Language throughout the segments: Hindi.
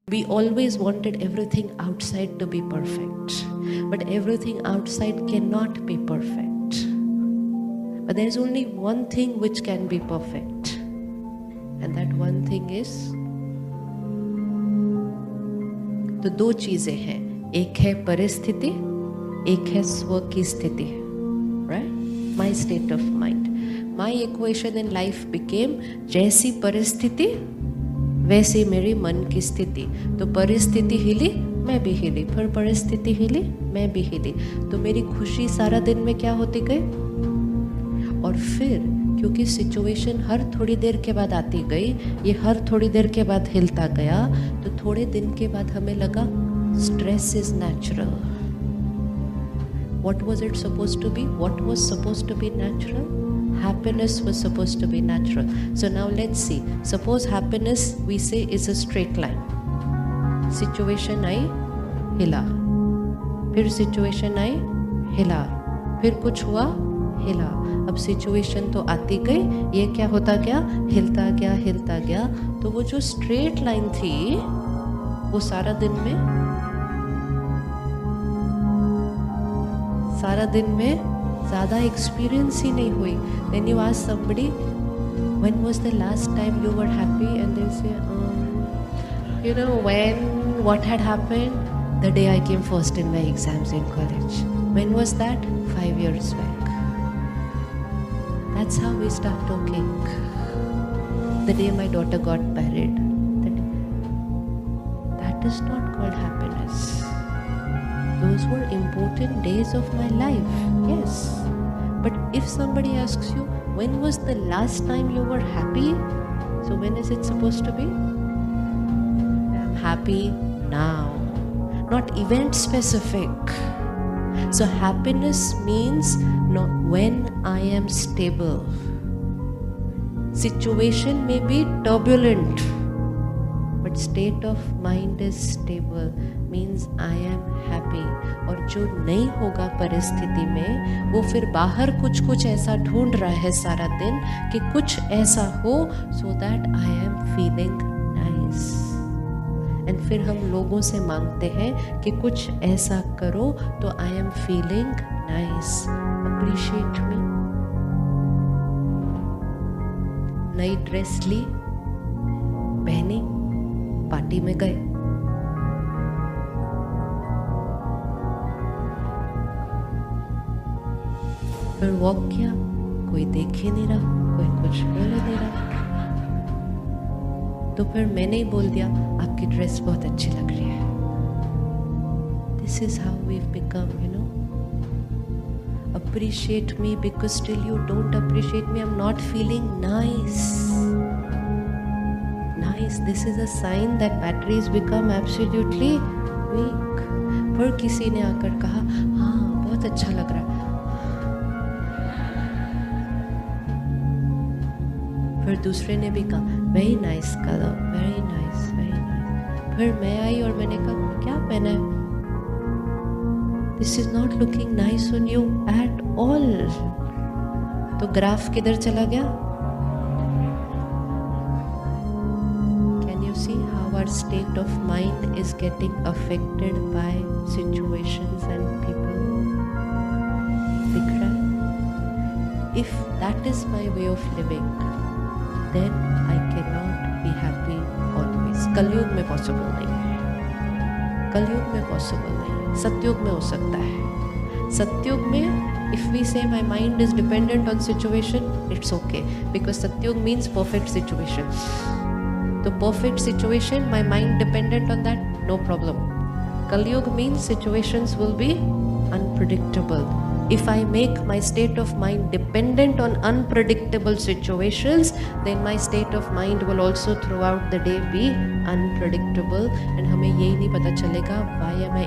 We always wanted everything outside to be perfect, but everything outside cannot be perfect. But there's only one thing which can be perfect, and that one thing is, तो दो चीजें हैं, एक है परिस्थिति, एक है स्व की स्थिति, right? My state of mind. My equation in life became जैसी परिस्थिति वैसी मेरी मन की स्थिति. तो परिस्थिति हिली, मैं भी हिली, फिर परिस्थिति हिली, मैं भी हिली. तो मेरी खुशी सारा दिन में क्या होती गई, और फिर क्योंकि सिचुएशन हर थोड़ी देर के बाद आती गई, ये हर थोड़ी देर के बाद हिलता गया, तो थोड़े दिन के बाद हमें लगा stress is natural. What was it supposed to be? What was supposed to be natural? Happiness was supposed to be natural. So now let's see. Suppose happiness we say is a straight line. Situation आई, हिला, फिर situation आई, हिला, फिर कुछ हुआ, हिला. अब सिचुएशन तो आती गई, ये क्या होता गया, हिलता गया, हिलता गया. तो वो जो स्ट्रेट लाइन थी वो सारा दिन में ज़्यादा एक्सपीरियंस ही नहीं हुई. Then you ask somebody, when was the last time you were happy? And they say, you know, what had happened? The day I came first in my exams in college. When was that? 5 years back. That's how we start talking. The day my daughter got married. That is not called happiness. Those were important days of my life, yes. But if somebody asks you, when was the last time you were happy? So when is it supposed to be? I'm happy now, not event specific. So happiness means not when I am stable. Situation may be turbulent, but state of mind is stable, means I am happy. और जो नहीं होगा परिस्थिति में, वो फिर बाहर कुछ ऐसा ढूंढ रहा है सारा दिन कि कुछ ऐसा हो so that I am feeling nice. And फिर हम लोगों से मांगते हैं कि कुछ ऐसा करो तो I am feeling nice. Appreciate me. नई ड्रेस ली, पहनी, पार्टी में गए, फिर वॉक किया, कोई देख ही नहीं रहा, कोई कुछ बोल नहीं रहा, तो फिर मैंने ही बोल दिया आपकी ड्रेस बहुत अच्छी लग रही है. This is how we've become, you know. Appreciate me, because till you don't appreciate me, I'm not feeling nice. This is a sign that batteries become absolutely weak. फिर किसी ने आकर कहा, हाँ बहुत अच्छा लग रहा. फिर दूसरे ने भी कहा, very nice color, very nice, very nice. फिर मैं आई और मैंने कहा, क्या पहना है? This is not looking nice on you at all. तो ग्राफ किधर चला गया? Our state of mind is getting affected by situations and people. दिख रहा है? If that is my way of living, then I cannot be happy always. कलयुग में possible नहीं है. कलयुग में possible नहीं है. सतयुग में हो सकता है. सतयुग में if we say my mind is dependent on situation, it's okay, because सतयुग means perfect situations. तो perfect situation, my mind dependent on that, no problem. Kalyug means situations will be unpredictable. If I make my state of mind dependent on unpredictable situations, then my state of mind will also throughout the day be unpredictable. And हमें यही नहीं पता चलेगा why my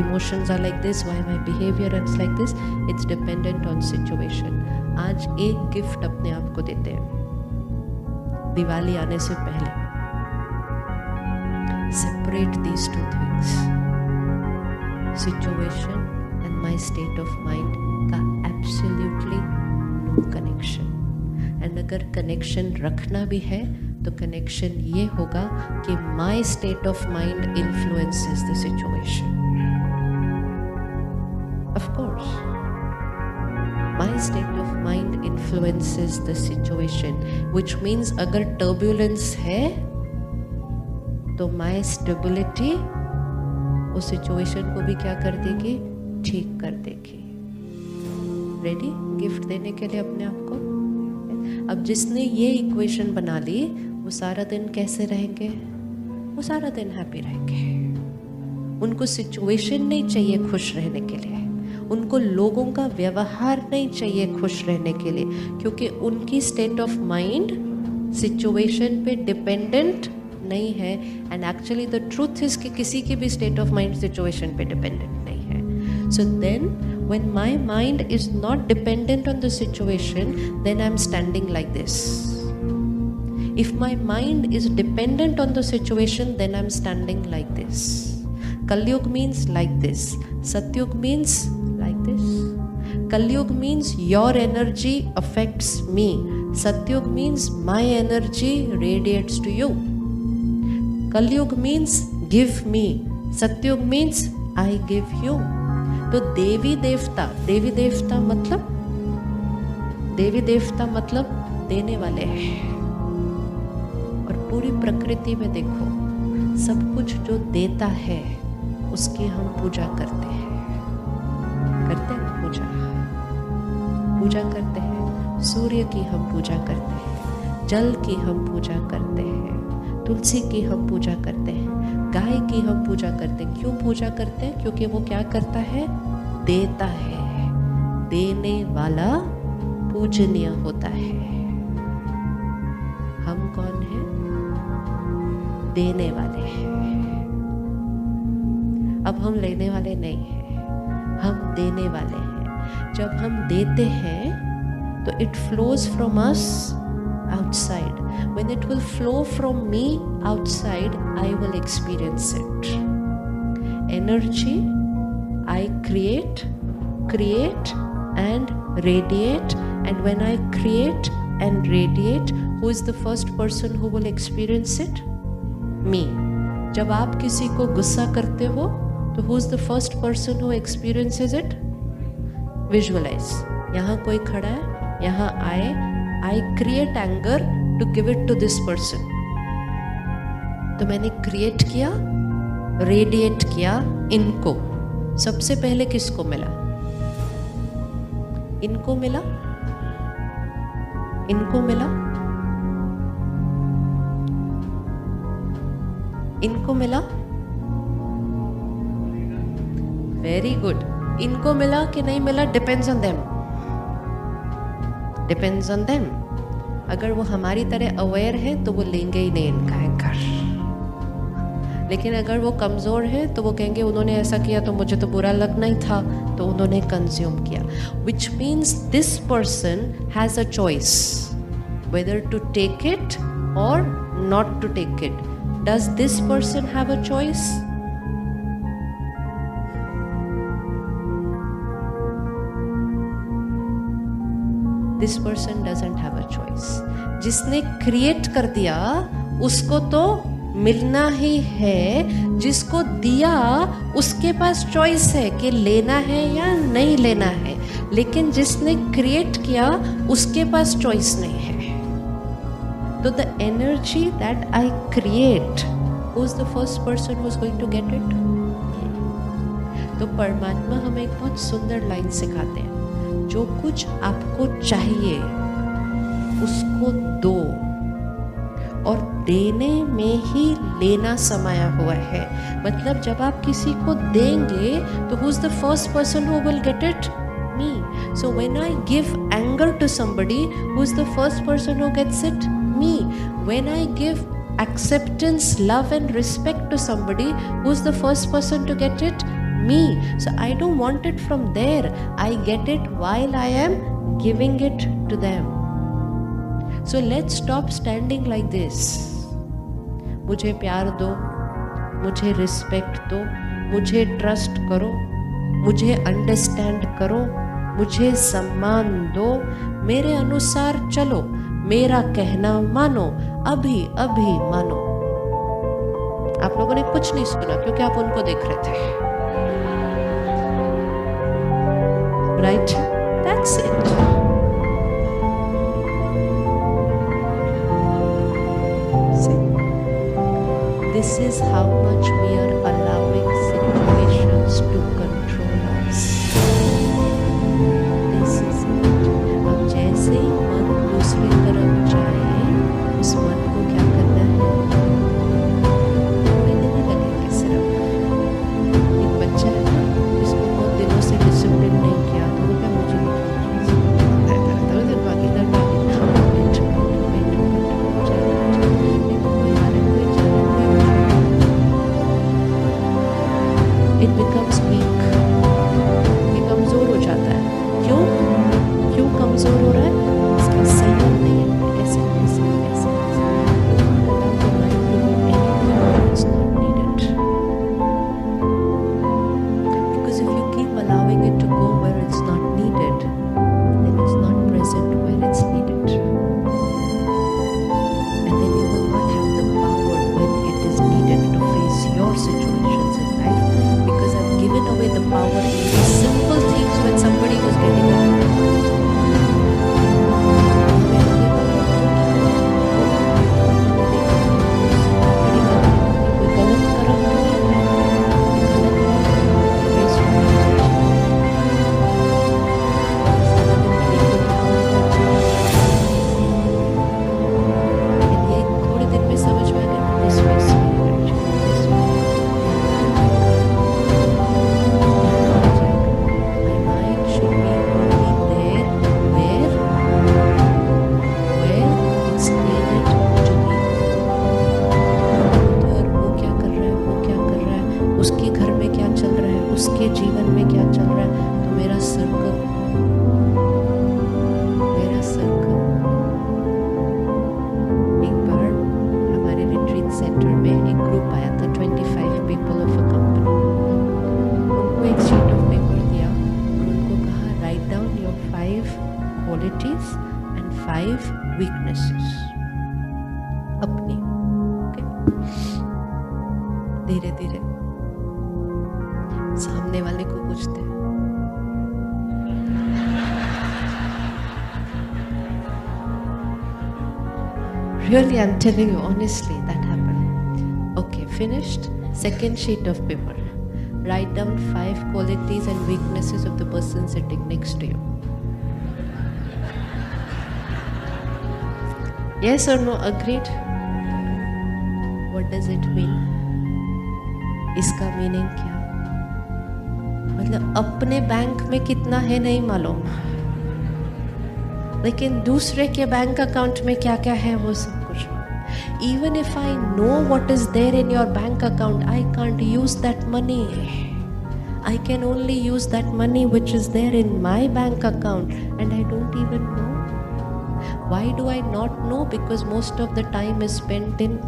emotions are like this, why my behavior is like this. It's dependent on situation. आज एक गिफ्ट अपने आप को देते हैं दिवाली आने से पहले. Separate these two things, situation and my state of mind का absolutely no connection. And अगर connection रखना भी है तो कनेक्शन ये होगा कि my state of mind influences the situation. Of course my state of mind influences the situation, which means अगर टर्ब्यूलेंस है तो माई स्टेबिलिटी उस सिचुएशन को भी क्या कर देगी, ठीक कर देगी. रेडी गिफ्ट देने के लिए अपने आप को. अब जिसने ये इक्वेशन बना ली वो सारा दिन कैसे रहेंगे, वो सारा दिन हैप्पी रहेंगे. उनको सिचुएशन नहीं चाहिए खुश रहने के लिए, उनको लोगों का व्यवहार नहीं चाहिए खुश रहने के लिए, क्योंकि उनकी स्टेट ऑफ माइंड सिचुएशन पे डिपेंडेंट नहीं है. And actually the truth is कि किसी की भी स्टेट ऑफ माइंड सिचुएशन पे डिपेंडेंट नहीं है. So then when my mind is not dependent on the situation, then I'm standing like this. If my mind is dependent on the situation, then I'm standing like this. Kalyug means like this. Satyug means like this. Kalyug means your energy affects me. Satyug means my energy radiates to you. Kalyug means give me. Satyug means I give you. तो देवी देवता मतलब देने वाले हैं. और पूरी प्रकृति में देखो सब कुछ जो देता है उसकी हम पूजा करते हैं पूजा करते हैं. सूर्य की हम पूजा करते हैं, जल की हम पूजा करते हैं, तुलसी की हम पूजा करते हैं, गाय की हम पूजा करते हैं. क्यों पूजा करते हैं? क्योंकि वो क्या करता है, देता है. देने वाला पूजनीय होता है. हम कौन हैं? देने वाले हैं. अब हम लेने वाले नहीं हैं, हम देने वाले हैं. जब हम देते हैं तो it flows from us outside. When it will flow from me outside, I will experience it. Energy, I create and radiate. And when I create and radiate, who is the first person who will experience it? Me. जब आप किसी को गुस्सा करते हो तो who is the first person who experiences it? Visualize. यहाँ कोई खड़ा है, यहाँ आए, I create anger to give it to this person. तो मैंने create किया, radiate किया इनको. सबसे पहले किसको मिला? इनको मिला. इनको मिला. इनको मिला. Very good. इनको मिला कि नहीं मिला, depends on them. Depends on them. अगर वो हमारी तरह अवेयर है तो वो लेंगे ही नहीं इनका एंकर. लेकिन अगर वो कमज़ोर है तो वो कहेंगे उन्होंने ऐसा किया तो मुझे तो बुरा लगना ही था, तो उन्होंने कंज्यूम किया. Which means this person has a choice whether to take it और not to take it. Does this person have a choice? This person doesn't have a choice. जिसने क्रिएट कर दिया उसको तो मिलना ही है. जिसको दिया उसके पास चॉइस है कि लेना है या नहीं लेना है. लेकिन जिसने क्रिएट किया उसके पास चॉइस नहीं है. तो the energy that I create, who is the first person who is going to get it? तो परमात्मा हमें एक बहुत सुंदर लाइन सिखाते हैं. जो कुछ आपको चाहिए उसको दो, और देने में ही लेना समाया हुआ है. मतलब जब आप किसी को देंगे तो who is the first person who will get it? Me. So when I give anger to somebody, who is the first person who gets it? Me. When I give acceptance, love and respect to somebody, who is the first person to get it? Me. So I don't want it from there, I get it while I am giving it to them. So let's stop standing like this. मुझे प्यार दो, मुझे रिस्पेक्ट दो, मुझे ट्रस्ट करो, मुझे अंडरस्टैंड करो, मुझे सम्मान दो, मेरे अनुसार चलो, मेरा कहना मानो, अभी अभी मानो। आप लोगों ने कुछ नहीं सुना क्योंकि आप उनको देख रहे थे, right? That's it. This is how much we are allowing situations to control us. This is it. अब जैसे ही मन दूसरी तरफ जाए, उस मन को क्या करना है? मैंने नहीं लगेंगे सिर्फ। एक बच्चा है ना, जिसको बहुत दिनों से डिसिप्लिन नहीं किया, तो वो क्या मुझे it becomes weak, ये कमजोर हो जाता है। क्यों क्यों कमजोर हो रहा है? इसका संयम नहीं है। ऐसे ऐसे ऐसे because if you keep allowing it to go where it's not needed, then it's not present where it's needed, and then you will not have the power when it is needed to face your situations in life. Given away the power in these simple things when somebody was getting थोड़े दिन में समझ में आ गया। उसके घर में क्या चल रहा है, उसके जीवन में क्या चल रहा है, तो मेरा सर्कल एक बार हमारे रिट्रीट सेंटर में एक ग्रुप आया था, 25 पीपल ऑफ अ कंपनी। उनको एक शीट ऑफ पेपर दिया और उनको कहा write down your 5 qualities and 5 weaknesses अपनी। धीरे धीरे सामने वाले को पूछते हैं, really I'm telling you honestly that happened. Okay, finished. Second sheet of paper, write down 5 qualities and weaknesses of the person sitting next to you. Yes or no? Agreed? What does it mean? इसका मीनिंग क्या? मतलब अपने बैंक में कितना है नहीं मालूम, लेकिन दूसरे के बैंक अकाउंट में क्या क्या है वो सब कुछ। Even if I know what is there in your bank account, I can't use that money. I can only use that money which is there in my bank account, and I don't even know. Why do I not know? Because most of the time is spent in.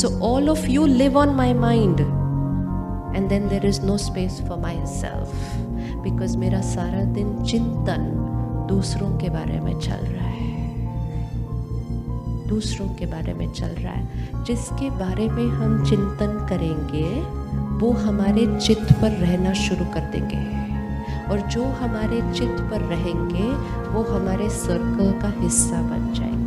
So all of you live on my mind, and then there is no space for myself, because मेरा सारा दिन चिंतन दूसरों के बारे में चल रहा है, दूसरों के बारे में चल रहा है। जिसके बारे में हम चिंतन करेंगे वो हमारे चित्त पर रहना शुरू कर देंगे, और जो हमारे चित्त पर रहेंगे वो हमारे सर्कल का हिस्सा बन जाएंगे।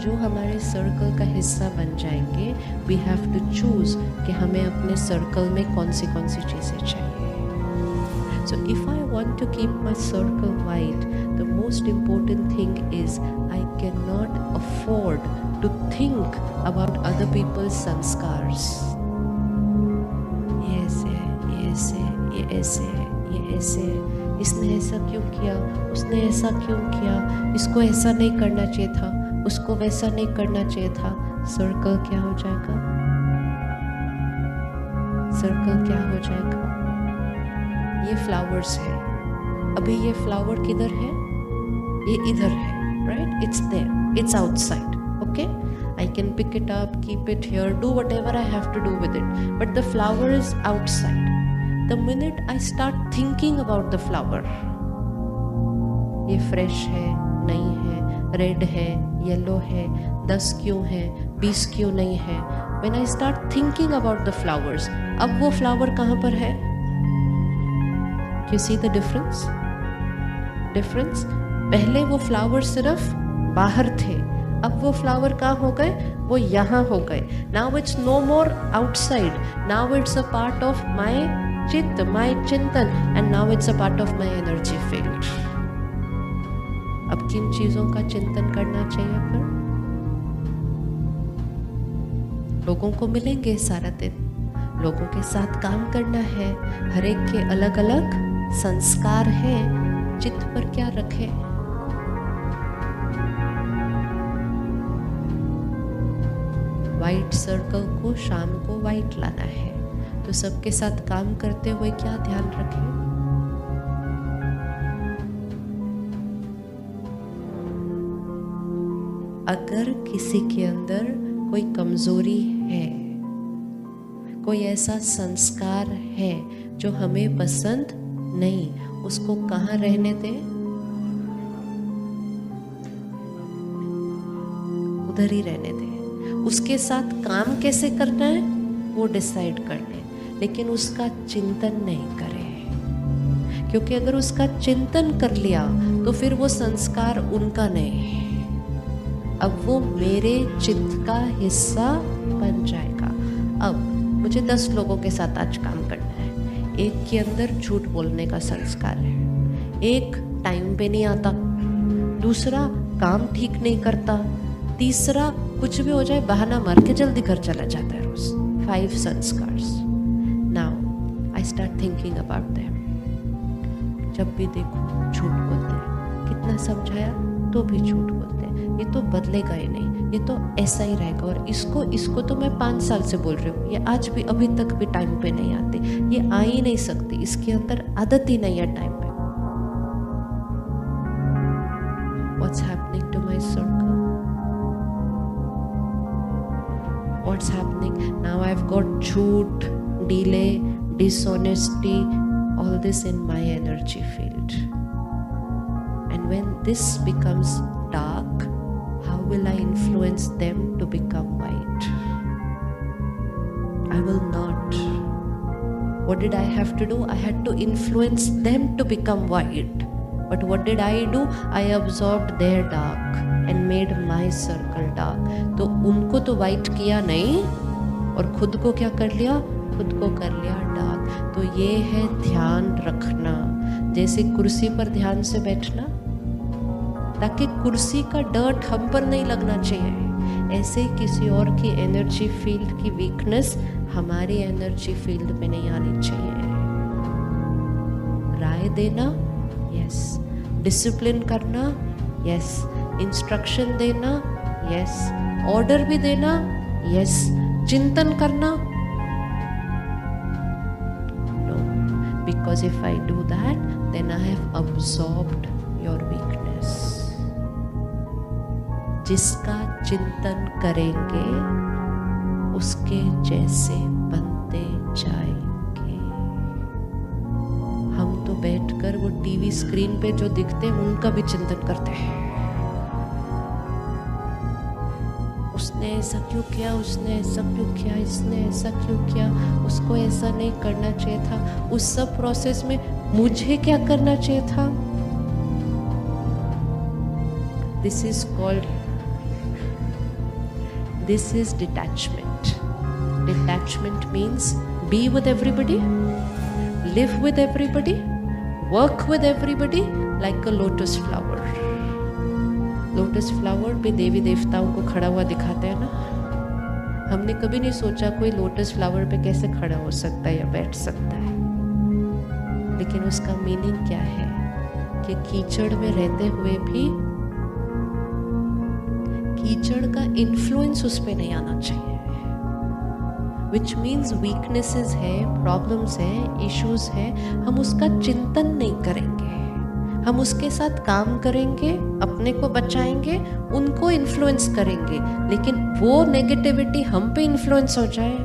जो हमारे सर्कल का हिस्सा बन जाएंगे, वी हैव टू चूज कि हमें अपने सर्कल में कौन सी चीज़ें चाहिए। So if I want to keep my circle wide, the most important thing is I can not afford to think about other peoples संस्कार्स। ये ऐसे है, ये ऐसे है, ये ऐसे है, ये ऐसे है, इसने ऐसा क्यों किया, उसने ऐसा क्यों किया, इसको ऐसा नहीं करना चाहिए था, उसको वैसा नहीं करना चाहिए था। सर्कल क्या हो जाएगा? सर्कल क्या हो जाएगा? ये फ्लावर्स है, अभी ये फ्लावर किधर है? ये इधर है, right? It's there, it's outside, okay? I can pick it up, keep it here, do whatever I have to do with it, but the flower is outside. The minute I start thinking about the flower, ये फ्रेश है, नहीं है, रेड है, येलो है, 10 क्यों है, 20 क्यों नहीं है। When I start thinking about the flowers, अब वो फ्लावर कहाँ पर है? You see the difference? पहले वो फ्लावर सिर्फ बाहर थे, अब वो फ्लावर कहाँ हो गए? वो यहाँ हो गए। Now it's no more outside, now it's a part of my चित्त, my चिंतन, and now it's a part of my energy field। अब किन चीजों का चिंतन करना चाहिए फिर? लोगों को मिलेंगे सारा दिन, लोगों के साथ काम करना है, हर एक के अलग अलग संस्कार हैं, चित्त पर क्या रखे? वाइट सर्कल को शाम को वाइट लाना है, तो सबके साथ काम करते हुए क्या ध्यान रखें? अगर किसी के अंदर कोई कमजोरी है, कोई ऐसा संस्कार है जो हमें पसंद नहीं, उसको कहाँ रहने दें? उधर ही रहने दें। उसके साथ काम कैसे करना है वो डिसाइड कर ले, लेकिन उसका चिंतन नहीं करें, क्योंकि अगर उसका चिंतन कर लिया तो फिर वो संस्कार उनका नहीं है, अब वो मेरे चित्त का हिस्सा बन जाएगा। अब मुझे 10 लोगों के साथ आज काम करना है, एक के अंदर झूठ बोलने का संस्कार है, एक टाइम पे नहीं आता, दूसरा काम ठीक नहीं करता, तीसरा कुछ भी हो जाए बहाना मार के जल्दी घर चला जाता है रोज। 5 संस्कार्स। Now I start thinking about them. जब भी देखो झूठ बोलते हैं, कितना समझाया तो भी झूठ बोलते हैं, ये तो बदलेगा ही नहीं, ये तो ऐसा ही रहेगा। और इसको तो मैं 5 साल से बोल रही हूँ, ये आज भी अभी तक भी टाइम पे नहीं आती, ये आ ही नहीं सकती, इसके अंदर आदत ही नहीं है टाइम पे। What's happening to my circle? What's happening? Now I've got jhoot, delay, dishonesty, all this in my energy field. And when this becomes dark, how will I influence them to become white? I will not. What did I have to do? I had to influence them to become white. But what did I do? I absorbed their dark and made my circle dark. तो उनको तो white किया नहीं और खुद को क्या कर लिया? खुद को कर लिया dark। तो ये है ध्यान रखना, जैसे कुर्सी पर ध्यान से बैठना, ताकि कुर्सी का डर्ट हम पर नहीं लगना चाहिए, ऐसे ही किसी और की एनर्जी फील्ड की वीकनेस हमारी एनर्जी फील्ड में नहीं आनी चाहिए। राय देना, यस, डिसिप्लिन करना, यस, इंस्ट्रक्शन देना, यस, ऑर्डर भी देना, यस, चिंतन करना, no, because if I do that then I have absorbed your weakness. जिसका चिंतन करेंगे उसके जैसे बनते जाएंगे। हम तो बैठकर वो टीवी स्क्रीन पे जो दिखते हैं उनका भी चिंतन करते हैं। उसने ऐसा क्यों किया, उसने ऐसा क्यों किया, इसने ऐसा क्यों किया, उसको ऐसा नहीं करना चाहिए था, उस सब प्रोसेस में मुझे क्या करना चाहिए था। This is called, this is detachment. Detachment means be with everybody, live with everybody, work with everybody like a lotus flower. Lotus flower पे देवी देवताओं को खड़ा हुआ दिखाते हैं ना। हमने कभी नहीं सोचा कोई लोटस फ्लावर पे कैसे खड़ा हो सकता है या बैठ सकता है, लेकिन उसका मीनिंग क्या है कि कीचड़ में रहते हुए भी कीचड़ का इन्फ्लुएंस उस पे नहीं आना चाहिए। विच मीन्स वीकनेसेस है, प्रॉब्लम्स है, इश्यूज है, हम उसका चिंतन नहीं करेंगे, हम उसके साथ काम करेंगे, अपने को बचाएंगे, उनको इन्फ्लुएंस करेंगे, लेकिन वो नेगेटिविटी हम पे इन्फ्लुएंस हो जाए